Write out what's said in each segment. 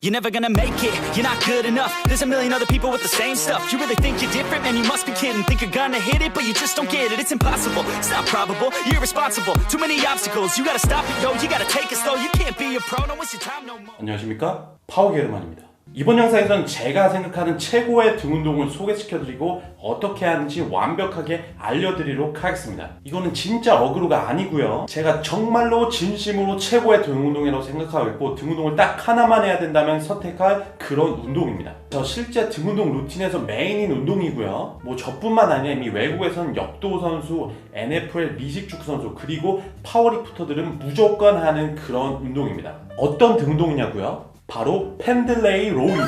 You're never gonna make it, you're not good enough. There's a million other people with the same stuff. You really think you're different? Man, you must be kidding. Think you're gonna hit it, but you just don't get it. It's impossible, it's not probable, you're irresponsible. Too many obstacles, you gotta stop it, yo. You gotta take it slow, you can't be a pro. Don't waste your time no more. 안녕하십니까? 파워게르만입니다. 이번 영상에서는 제가 생각하는 최고의 등 운동을 소개시켜드리고 어떻게 하는지 완벽하게 알려드리도록 하겠습니다. 이거는 진짜 어그로가 아니고요. 제가 정말로 진심으로 최고의 등 운동이라고 생각하고 있고 등 운동을 딱 하나만 해야 된다면 선택할 그런 운동입니다. 저 실제 등 운동 루틴에서 메인인 운동이고요. 뭐 저뿐만 아니라 이미 외국에서는 역도 선수, NFL 미식축구 선수 그리고 파워리프터들은 무조건 하는 그런 운동입니다. 어떤 등 운동이냐고요? 바로 펜들레이 로우입니다.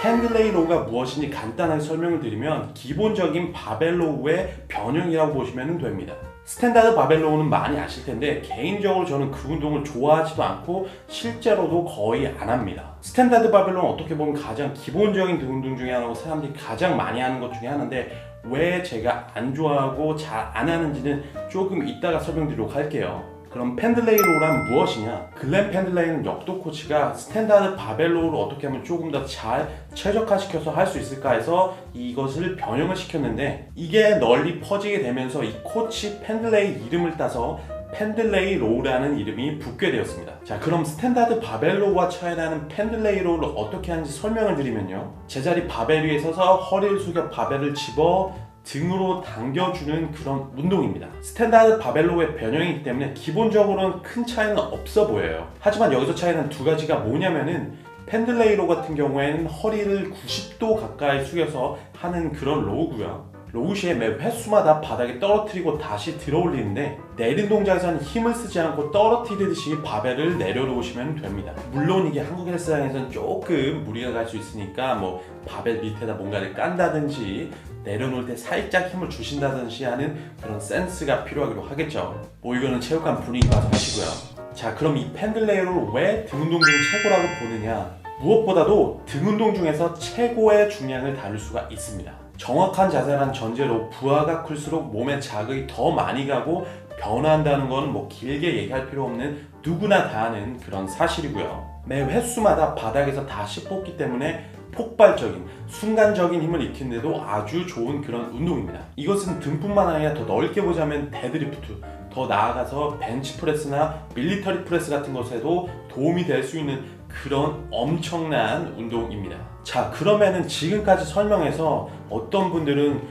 펜들레이 로우가 무엇인지 간단하게 설명을 드리면 기본적인 바벨 로우의 변형이라고 보시면 됩니다. 스탠다드 바벨 로우는 많이 아실 텐데 개인적으로 저는 그 운동을 좋아하지도 않고 실제로도 거의 안 합니다. 스탠다드 바벨 로우는 어떻게 보면 가장 기본적인 등 운동 중에 하나고 사람들이 가장 많이 하는 것 중에 하나인데 왜 제가 안 좋아하고 잘 안 하는지는 조금 이따가 설명드리도록 할게요. 그럼 펜들레이 로우란 무엇이냐? 글렌 펜들레이는 역도 코치가 스탠다드 바벨 로우를 어떻게 하면 조금 더 잘 최적화시켜서 할 수 있을까 해서 이것을 변형을 시켰는데 이게 널리 퍼지게 되면서 이 코치 펜들레이 이름을 따서 펜들레이 로우라는 이름이 붙게 되었습니다. 자, 그럼 스탠다드 바벨 로우와 차이나는 펜들레이 로우를 어떻게 하는지 설명을 드리면요. 제자리 바벨 위에 서서 허리를 숙여 바벨을 집어 등으로 당겨주는 그런 운동입니다. 스탠다드 바벨로우의 변형이기 때문에 기본적으로는 큰 차이는 없어 보여요. 하지만 여기서 차이는 두 가지가 뭐냐면은 펜들레이 로우 같은 경우에는 허리를 90도 가까이 숙여서 하는 그런 로우고요. 로우 시에 매 횟수마다 바닥에 떨어뜨리고 다시 들어 올리는데 내린 동작에서는 힘을 쓰지 않고 떨어뜨리듯이 바벨을 내려놓으시면 됩니다. 물론 이게 한국 헬스장에서는 조금 무리가 갈 수 있으니까 뭐 바벨 밑에다 뭔가를 깐다든지 내려놓을 때 살짝 힘을 주신다든지 하는 그런 센스가 필요하기도 하겠죠. 뭐 이거는 체육관 분위기 봐서 하시고요. 자, 그럼 이 펜들레이를 왜 등 운동 중 최고라고 보느냐? 무엇보다도 등 운동 중에서 최고의 중량을 다룰 수가 있습니다. 정확한 자세란 전제로 부하가 클수록 몸에 자극이 더 많이 가고 변화한다는 건 뭐 길게 얘기할 필요 없는 누구나 다 아는 그런 사실이고요. 매 횟수마다 바닥에서 다시 뽑기 때문에 폭발적인, 순간적인 힘을 익히는데도 아주 좋은 그런 운동입니다. 이것은 등뿐만 아니라 더 넓게 보자면 데드리프트, 더 나아가서 벤치프레스나 밀리터리 프레스 같은 것에도 도움이 될 수 있는 그런 엄청난 운동입니다. 자, 그러면은 지금까지 설명해서 어떤 분들은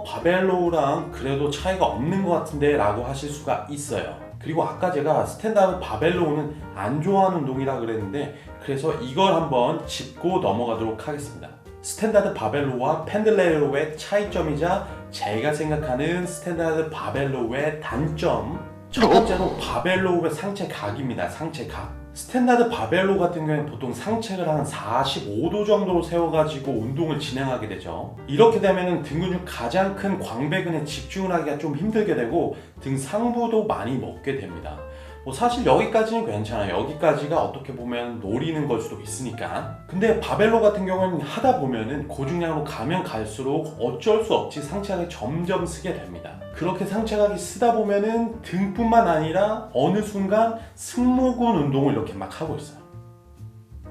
바벨 로우랑 그래도 차이가 없는 것 같은데 라고 하실 수가 있어요. 그리고 아까 제가 스탠다드 바벨 로우는 안 좋아하는 운동이라 그랬는데 그래서 이걸 한번 짚고 넘어가도록 하겠습니다. 스탠다드 바벨 로우와 펜들레이 로우의 차이점이자 제가 생각하는 스탠다드 바벨 로우의 단점. 첫 번째로 바벨 로우의 상체 각입니다. 상체 각. 스탠다드 바벨 로우 같은 경우에는 보통 상체를 한 45도 정도로 세워가지고 운동을 진행하게 되죠. 이렇게 되면 등 근육 가장 큰 광배근에 집중을 하기가 좀 힘들게 되고 등 상부도 많이 먹게 됩니다. 뭐 사실 여기까지는 괜찮아요. 여기까지가 어떻게 보면 노리는 걸 수도 있으니까. 근데 바벨 로우 같은 경우는 하다 보면은 고중량으로 가면 갈수록 어쩔 수 없이 상체각이 점점 쓰게 됩니다. 그렇게 상체각이 쓰다 보면은 등뿐만 아니라 어느 순간 승모근 운동을 이렇게 막 하고 있어요.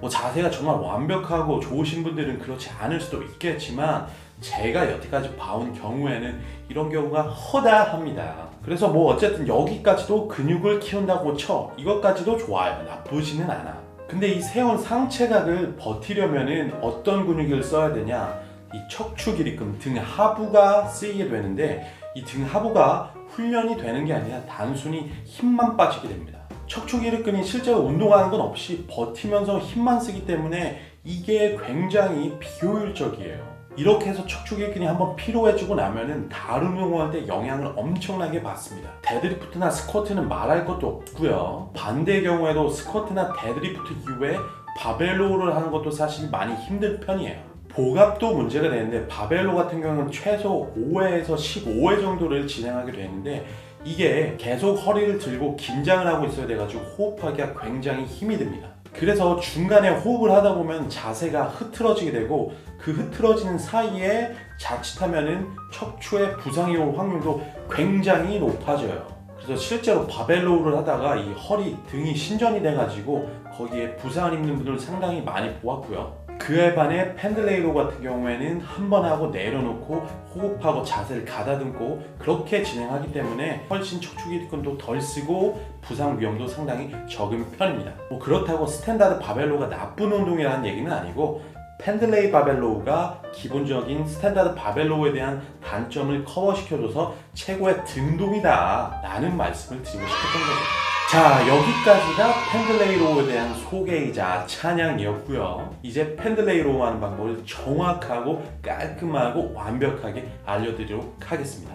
뭐 자세가 정말 완벽하고 좋으신 분들은 그렇지 않을 수도 있겠지만 제가 여태까지 봐온 경우에는 이런 경우가 허다합니다. 그래서 뭐 어쨌든 여기까지도 근육을 키운다고 쳐 이것까지도 좋아요. 나쁘지는 않아. 근데 이 세운 상체각을 버티려면은 어떤 근육을 써야 되냐? 이 척추 기립근 등 하부가 쓰이게 되는데 이 등 하부가 훈련이 되는 게 아니라 단순히 힘만 빠지게 됩니다. 척추 기립근이 실제로 운동하는 건 없이 버티면서 힘만 쓰기 때문에 이게 굉장히 비효율적이에요. 이렇게 해서 척추 기립근이 한번 피로해지고 나면은 다른 운동할 때 영향을 엄청나게 받습니다. 데드리프트나 스쿼트는 말할 것도 없고요. 반대의 경우에도 스쿼트나 데드리프트 이후에 바벨 로우를 하는 것도 사실 많이 힘들 편이에요. 복압도 문제가 되는데 바벨 로우 같은 경우는 최소 5회에서 15회 정도를 진행하게 되는데 이게 계속 허리를 들고 긴장을 하고 있어야 돼가지고 호흡하기가 굉장히 힘이 듭니다. 그래서 중간에 호흡을 하다 보면 자세가 흐트러지게 되고 그 흐트러지는 사이에 자칫하면은 척추에 부상이 올 확률도 굉장히 높아져요. 그래서 실제로 바벨 로우를 하다가 이 허리, 등이 신전이 돼가지고 거기에 부상을 입는 분들 상당히 많이 보았고요. 그에 반해 펜들레이로 같은 경우에는 한 번 하고 내려놓고 호흡하고 자세를 가다듬고 그렇게 진행하기 때문에 훨씬 척추기근도 덜 쓰고 부상 위험도 상당히 적은 편입니다. 뭐 그렇다고 스탠다드 바벨로우가 나쁜 운동이라는 얘기는 아니고 펜들레이 바벨로우가 기본적인 스탠다드 바벨로우에 대한 단점을 커버시켜줘서 최고의 등동이다 라는 말씀을 드리고 싶었던 거죠. 자, 여기까지가 펜들레이 로우에 대한 소개이자 찬양이었고요. 이제 펜들레이 로우 하는 방법을 정확하고 깔끔하고 완벽하게 알려드리도록 하겠습니다.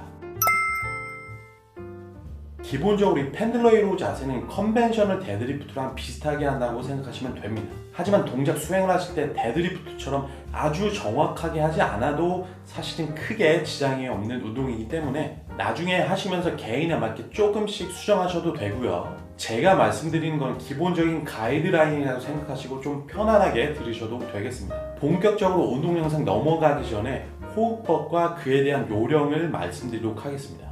기본적으로 이 펜들레이 로우 자세는 컨벤셔널 데드리프트랑 비슷하게 한다고 생각하시면 됩니다. 하지만 동작 수행을 하실 때 데드리프트처럼 아주 정확하게 하지 않아도 사실은 크게 지장이 없는 운동이기 때문에 나중에 하시면서 개인에 맞게 조금씩 수정하셔도 되고요. 제가 말씀드리는 건 기본적인 가이드라인이라고 생각하시고 좀 편안하게 들으셔도 되겠습니다. 본격적으로 운동 영상 넘어가기 전에 호흡법과 그에 대한 요령을 말씀드리도록 하겠습니다.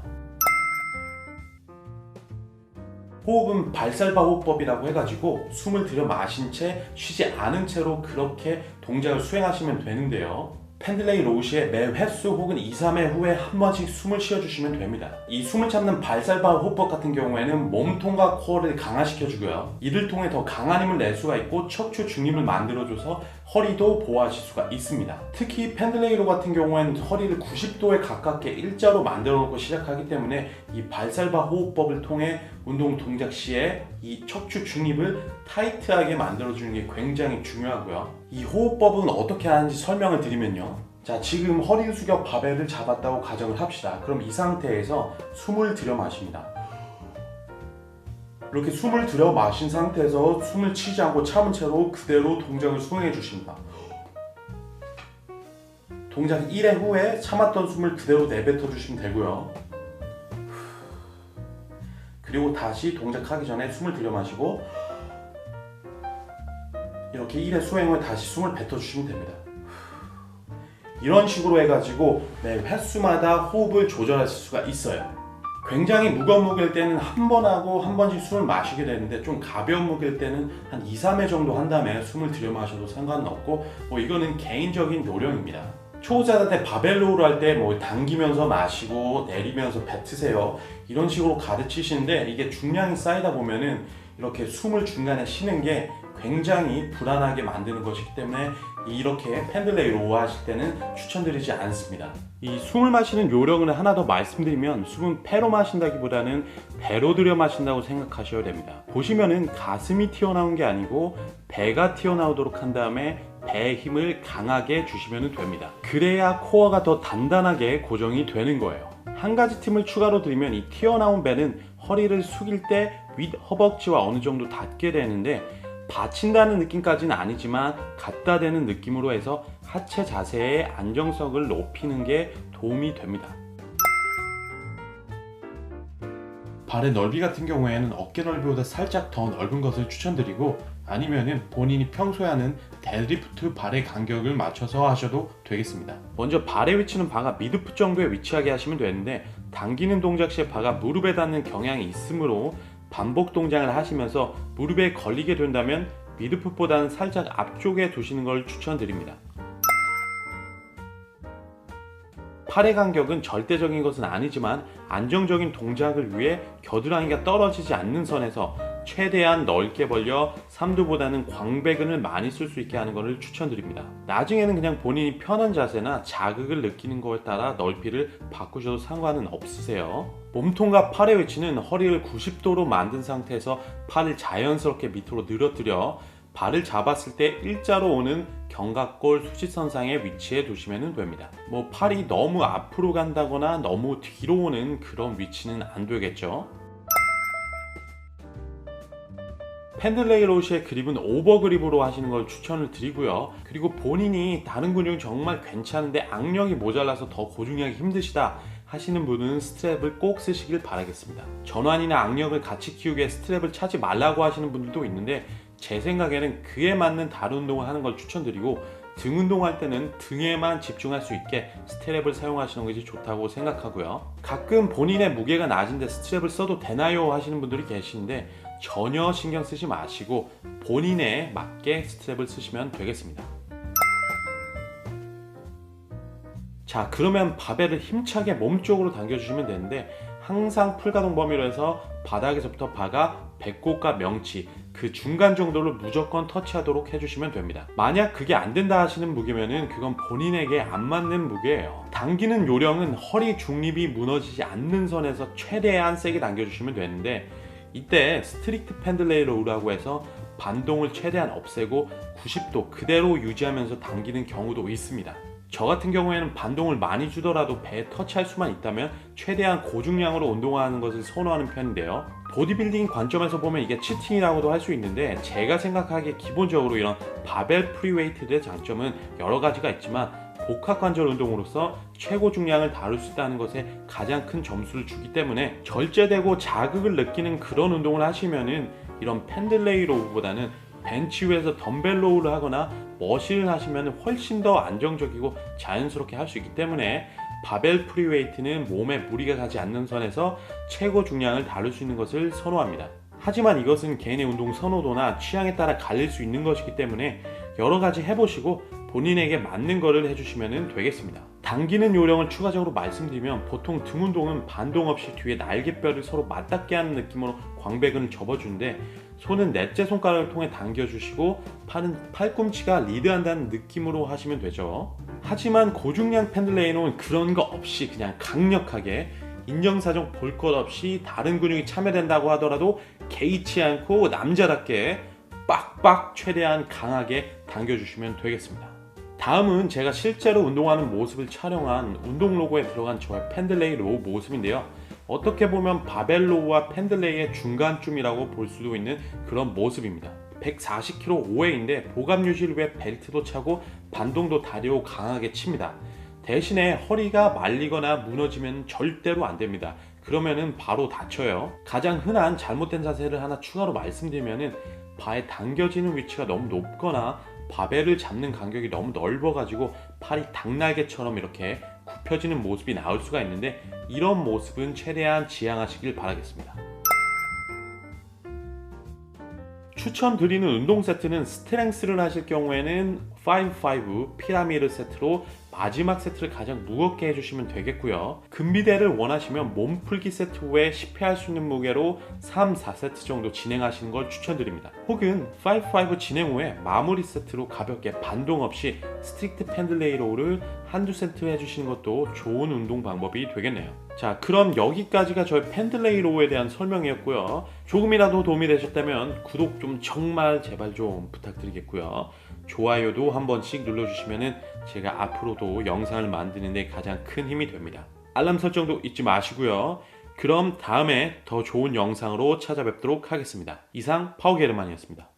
호흡은 발살바 호흡법이라고 해가지고 숨을 들여 마신 채 쉬지 않은 채로 그렇게 동작을 수행하시면 되는데요. 펜들레이 로우 시에 매 횟수 혹은 2, 3회 후에 한 번씩 숨을 쉬어주시면 됩니다. 이 숨을 참는 발살바 호흡법 같은 경우에는 몸통과 코어를 강화시켜주고요. 이를 통해 더 강한 힘을 낼 수가 있고 척추 중립을 만들어줘서 허리도 보호하실 수가 있습니다. 특히 펜들레이 로우 같은 경우에는 허리를 90도에 가깝게 일자로 만들어 놓고 시작하기 때문에 이 발살바 호흡법을 통해 운동 동작 시에 이 척추 중립을 타이트하게 만들어주는 게 굉장히 중요하고요. 이 호흡법은 어떻게 하는지 설명을 드리면요. 자, 지금 허리를 숙여 바벨을 잡았다고 가정을 합시다. 그럼 이 상태에서 숨을 들여 마십니다. 이렇게 숨을 들여 마신 상태에서 숨을 치지 않고 참은 채로 그대로 동작을 수행해 주십니다. 동작 1회 후에 참았던 숨을 그대로 내뱉어 주시면 되고요. 그리고 다시 동작하기 전에 숨을 들여 마시고 이렇게 1회 수행 후에 다시 숨을 뱉어 주시면 됩니다. 이런 식으로 해가지고 매 횟수마다 호흡을 조절하실 수가 있어요. 굉장히 무거운 무게일 때는 한 번 하고 한 번씩 숨을 마시게 되는데 좀 가벼운 무게일 때는 한 2, 3회 정도 한 다음에 숨을 들여 마셔도 상관은 없고 뭐 이거는 개인적인 요령입니다. 초보자한테 바벨로우를 할 때 뭐 당기면서 마시고 내리면서 뱉으세요 이런 식으로 가르치시는데 이게 중량이 쌓이다 보면은 이렇게 숨을 중간에 쉬는 게 굉장히 불안하게 만드는 것이기 때문에 이렇게 펜들레이 로우 하실 때는 추천드리지 않습니다. 이 숨을 마시는 요령을 하나 더 말씀드리면 숨은 폐로 마신다기보다는 배로 들여 마신다고 생각하셔야 됩니다. 보시면은 가슴이 튀어나온 게 아니고 배가 튀어나오도록 한 다음에 배에 힘을 강하게 주시면 됩니다. 그래야 코어가 더 단단하게 고정이 되는 거예요. 한 가지 팁을 추가로 드리면 이 튀어나온 배는 허리를 숙일 때 윗 허벅지와 어느 정도 닿게 되는데 받친다는 느낌까지는 아니지만 갖다 대는 느낌으로 해서 하체 자세의 안정성을 높이는 게 도움이 됩니다. 발의 넓이 같은 경우에는 어깨 넓이보다 살짝 더 넓은 것을 추천드리고 아니면은 본인이 평소에 하는 데드리프트 발의 간격을 맞춰서 하셔도 되겠습니다. 먼저 발의 위치는 바가 미드풋 정도에 위치하게 하시면 되는데 당기는 동작 시에 바가 무릎에 닿는 경향이 있으므로 반복 동작을 하시면서 무릎에 걸리게 된다면 미드풋보다는 살짝 앞쪽에 두시는 걸 추천드립니다. 팔의 간격은 절대적인 것은 아니지만 안정적인 동작을 위해 겨드랑이가 떨어지지 않는 선에서 최대한 넓게 벌려 삼두보다는 광배근을 많이 쓸 수 있게 하는 것을 추천드립니다. 나중에는 그냥 본인이 편한 자세나 자극을 느끼는 것에 따라 넓이를 바꾸셔도 상관은 없으세요. 몸통과 팔의 위치는 허리를 90도로 만든 상태에서 팔을 자연스럽게 밑으로 늘어뜨려 발을 잡았을 때 일자로 오는 견갑골 수직선상에 위치해 두시면 됩니다. 뭐 팔이 너무 앞으로 간다거나 너무 뒤로 오는 그런 위치는 안 되겠죠. 펜들레이 로우의 그립은 오버그립으로 하시는 걸 추천을 드리고요. 그리고 본인이 다른 근육은 정말 괜찮은데 악력이 모자라서 더 고중하기 힘드시다 하시는 분은 스트랩을 꼭 쓰시길 바라겠습니다. 전완이나 악력을 같이 키우기 위해 스트랩을 차지 말라고 하시는 분들도 있는데 제 생각에는 그에 맞는 다른 운동을 하는 걸 추천드리고 등 운동할 때는 등에만 집중할 수 있게 스트랩을 사용하시는 것이 좋다고 생각하고요. 가끔 본인의 무게가 낮은데 스트랩을 써도 되나요? 하시는 분들이 계시는데 전혀 신경 쓰지 마시고 본인에 맞게 스트랩을 쓰시면 되겠습니다. 자, 그러면 바벨을 힘차게 몸쪽으로 당겨주시면 되는데 항상 풀가동 범위로 해서 바닥에서부터 바가 배꼽과 명치 그 중간 정도를 무조건 터치하도록 해주시면 됩니다. 만약 그게 안 된다 하시는 무게면은 그건 본인에게 안 맞는 무게예요. 당기는 요령은 허리 중립이 무너지지 않는 선에서 최대한 세게 당겨주시면 되는데 이때 스트릭트 펜들레이 로우라고 해서 반동을 최대한 없애고 90도 그대로 유지하면서 당기는 경우도 있습니다. 저 같은 경우에는 반동을 많이 주더라도 배에 터치할 수만 있다면 최대한 고중량으로 운동하는 것을 선호하는 편인데요. 보디빌딩 관점에서 보면 이게 치팅이라고도 할 수 있는데 제가 생각하기에 기본적으로 이런 바벨 프리웨이트의 장점은 여러 가지가 있지만 복합관절 운동으로서 최고 중량을 다룰 수 있다는 것에 가장 큰 점수를 주기 때문에 절제되고 자극을 느끼는 그런 운동을 하시면은 이런 펜들레이 로우보다는 벤치 위에서 덤벨 로우를 하거나 머신을 하시면 훨씬 더 안정적이고 자연스럽게 할 수 있기 때문에 바벨 프리웨이트는 몸에 무리가 가지 않는 선에서 최고 중량을 다룰 수 있는 것을 선호합니다. 하지만 이것은 개인의 운동 선호도나 취향에 따라 갈릴 수 있는 것이기 때문에 여러 가지 해보시고 본인에게 맞는 거를 해주시면 되겠습니다. 당기는 요령을 추가적으로 말씀드리면 보통 등 운동은 반동 없이 뒤에 날개뼈를 서로 맞닿게 하는 느낌으로 광배근을 접어주는데 손은 넷째 손가락을 통해 당겨주시고 팔은 팔꿈치가 리드한다는 느낌으로 하시면 되죠. 하지만 고중량 펜들레이는 그런 거 없이 그냥 강력하게 인정사정 볼 것 없이 다른 근육이 참여된다고 하더라도 개의치 않고 남자답게 빡빡 최대한 강하게 당겨주시면 되겠습니다. 다음은 제가 실제로 운동하는 모습을 촬영한 운동 로고에 들어간 저의 펜들레이 로우 모습인데요. 어떻게 보면 바벨 로우와 펜들레이의 중간쯤이라고 볼 수도 있는 그런 모습입니다. 140kg 5회인데 보감 유지를 위해 벨트도 차고 반동도 다리로 강하게 칩니다. 대신에 허리가 말리거나 무너지면 절대로 안 됩니다. 그러면은 바로 다쳐요. 가장 흔한 잘못된 자세를 하나 추가로 말씀드리면은 바에 당겨지는 위치가 너무 높거나 바벨을 잡는 간격이 너무 넓어가지고 팔이 닭날개처럼 이렇게 굽혀지는 모습이 나올 수가 있는데 이런 모습은 최대한 지양하시길 바라겠습니다. 추천드리는 운동 세트는 스트렝스를 하실 경우에는 5-5 피라미드 세트로 마지막 세트를 가장 무겁게 해주시면 되겠고요. 금비대를 원하시면 몸풀기 세트 후에 10회 할 수 있는 무게로 3, 4세트 정도 진행하시는 걸 추천드립니다. 혹은 5-5 진행 후에 마무리 세트로 가볍게 반동 없이 스트릭트 펜들레이 로우를 한두 세트 해주시는 것도 좋은 운동 방법이 되겠네요. 자, 그럼 여기까지가 저희 펜들레이 로우에 대한 설명이었고요. 조금이라도 도움이 되셨다면 구독 좀 정말 제발 좀 부탁드리겠고요. 좋아요도 한 번씩 눌러주시면 제가 앞으로도 영상을 만드는 데 가장 큰 힘이 됩니다. 알람 설정도 잊지 마시고요. 그럼 다음에 더 좋은 영상으로 찾아뵙도록 하겠습니다. 이상 파워게르만이었습니다.